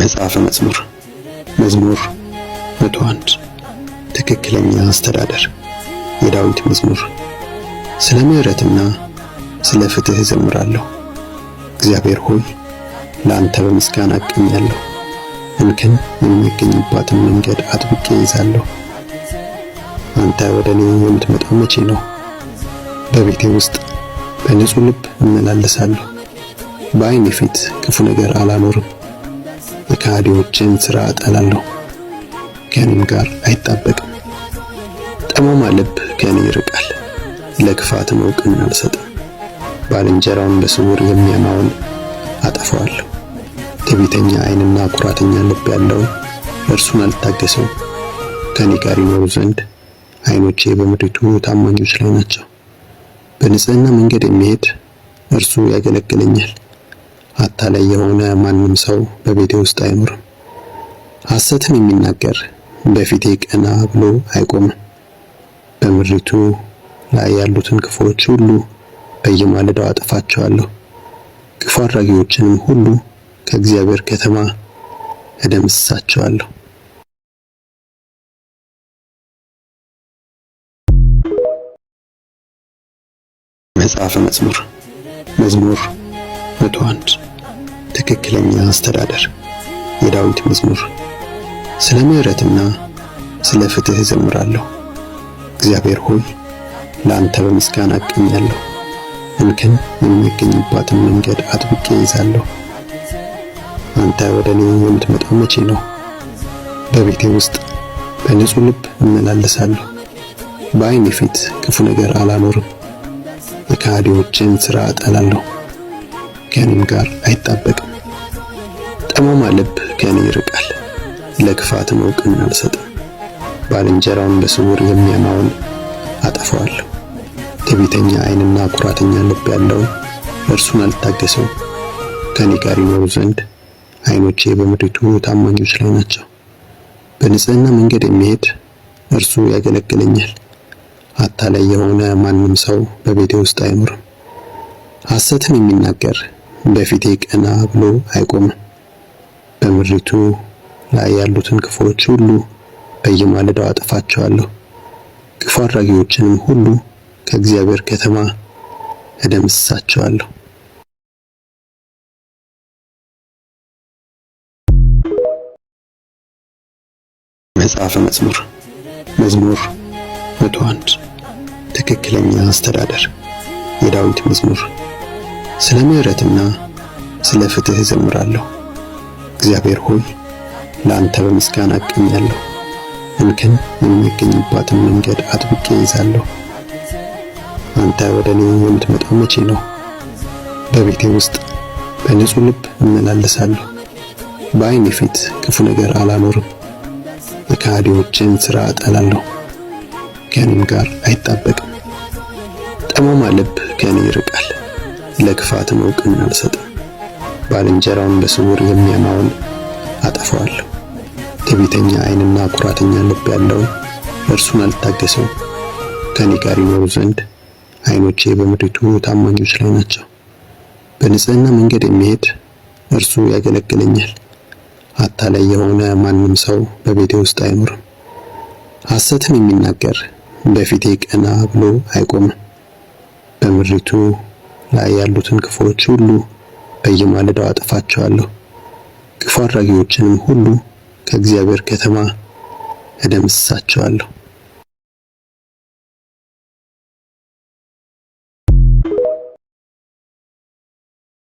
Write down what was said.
መጽሐፈ መዝሙር መዝሙር 101 ትክክለኛ አስተዳደር የዳዊት መዝሙር። ስለ ምሕረትና ስለ ፍትህ እዘምራለሁ። እግዚአብሔር ሆይ ለአንተ በምስጋና እቀኛለሁ። እንከን የማይገኝባትን መንገድ አጥብቄ ይዛለሁ። አንተ ወደ እኔ የምትመጣው መቼ ነው? በቤቴ ውስጥ በንጹህ ልብ እመላለሳለሁ። በዓይኔ ፊት ክፉ ነገር አላኖርም። የከሃዲዎችን ሥራ እጠላለሁ፣ ከእኔም ጋር አይጣበቅም። ጠማማ ልብ ከእኔ ይርቃል፣ ለክፋትም እውቅና አልሰጥም። ባልንጀራውን በስውር የሚያማውን አጠፋዋለሁ። ትዕቢተኛ ዓይንና ኩራተኛ ልብ ያለው እርሱን አልታገሰውም። ከእኔ ጋር ይኖሩ ዘንድ ዓይኖቼ በምድሪቱ ታማኞች ላይ ናቸው። በንጽሕና መንገድ የሚሄድ እርሱ ያገለግለኛል። አታላይ የሆነ ማንም ሰው በቤቴ ውስጥ አይኖርም። ሐሰትን የሚናገር በፊቴ ቀና ብሎ አይቆምም። በምድሪቱ ላይ ያሉትን ክፉዎች ሁሉ በየማለዳው አጠፋቸዋለሁ። ክፉ አድራጊዎችንም ሁሉ ከእግዚአብሔር ከተማ እደመስሳቸዋለሁ። መጽሐፈ መዝሙር መዝሙር 101 ትክክለኛ አስተዳደር የዳዊት መዝሙር። ስለ ምሕረትና ስለ ፍትህ እዘምራለሁ። እግዚአብሔር ሆይ ለአንተ በምስጋና እቀኛለሁ። እንከን የማይገኝባትን መንገድ አጥብቄ ይዛለሁ። አንተ ወደ እኔ የምትመጣው መቼ ነው? በቤቴ ውስጥ በንጹህ ልብ እመላለሳለሁ። በዓይኔ ፊት ክፉ ነገር አላኖርም። የከሃዲዎችን ሥራ እጠላለሁ፣ ከእኔም ጋር አይጣበቅም። ጠማማ ልብ ከእኔ ይርቃል፣ ለክፋትም እውቅና አልሰጥም። ባልንጀራውን በስውር የሚያማውን አጠፋዋለሁ። ትዕቢተኛ ዓይንና ኩራተኛ ልብ ያለው እርሱን አልታገሰውም። ከእኔ ጋር ይኖሩ ዘንድ ዓይኖቼ በምድሪቱ ታማኞች ላይ ናቸው። በንጽሕና መንገድ የሚሄድ እርሱ ያገለግለኛል። አታላይ የሆነ ማንም ሰው በቤቴ ውስጥ አይኖርም። ሐሰትን የሚናገር በፊቴ ቀና ብሎ አይቆምም። በምድሪቱ ላይ ያሉትን ክፉዎች ሁሉ በየማለዳው አጠፋቸዋለሁ። ክፉ አድራጊዎችንም ሁሉ ከእግዚአብሔር ከተማ እደመስሳቸዋለሁ። መጽሐፈ መዝሙር መዝሙር 101 ትክክለኛ አስተዳደር የዳዊት መዝሙር። ስለ ምሕረትና ስለ ፍትህ እዘምራለሁ። እግዚአብሔር ሆይ ለአንተ በምስጋና እቀኛለሁ። እንከን የማይገኝባትን መንገድ አጥብቄ ይዛለሁ። አንተ ወደ እኔ የምትመጣው መቼ ነው? በቤቴ ውስጥ በንጹህ ልብ እመላለሳለሁ። በዓይኔ ፊት ክፉ ነገር አላኖርም። የከሃዲዎችን ሥራ እጠላለሁ፣ ከእኔም ጋር አይጣበቅም። ጠማማ ልብ ከእኔ ይርቃል፣ ለክፋትም እውቅና አልሰጥም። ባልንጀራውን በስውር የሚያማውን አጠፋዋለሁ። ትዕቢተኛ ዓይንና ኩራተኛ ልብ ያለው እርሱን አልታገሰውም። ከእኔ ጋር ይኖሩ ዘንድ ዓይኖቼ በምድሪቱ ታማኞች ላይ ናቸው። በንጽሕና መንገድ የሚሄድ እርሱ ያገለግለኛል። አታላይ የሆነ ማንም ሰው በቤቴ ውስጥ አይኖርም። ሐሰትን የሚናገር በፊቴ ቀና ብሎ አይቆምም። በምድሪቱ ላይ ያሉትን ክፉዎች ሁሉ በየማለዳው አጠፋቸዋለሁ። ክፉ አድራጊዎችንም ሁሉ ከእግዚአብሔር ከተማ እደመስሳቸዋለሁ።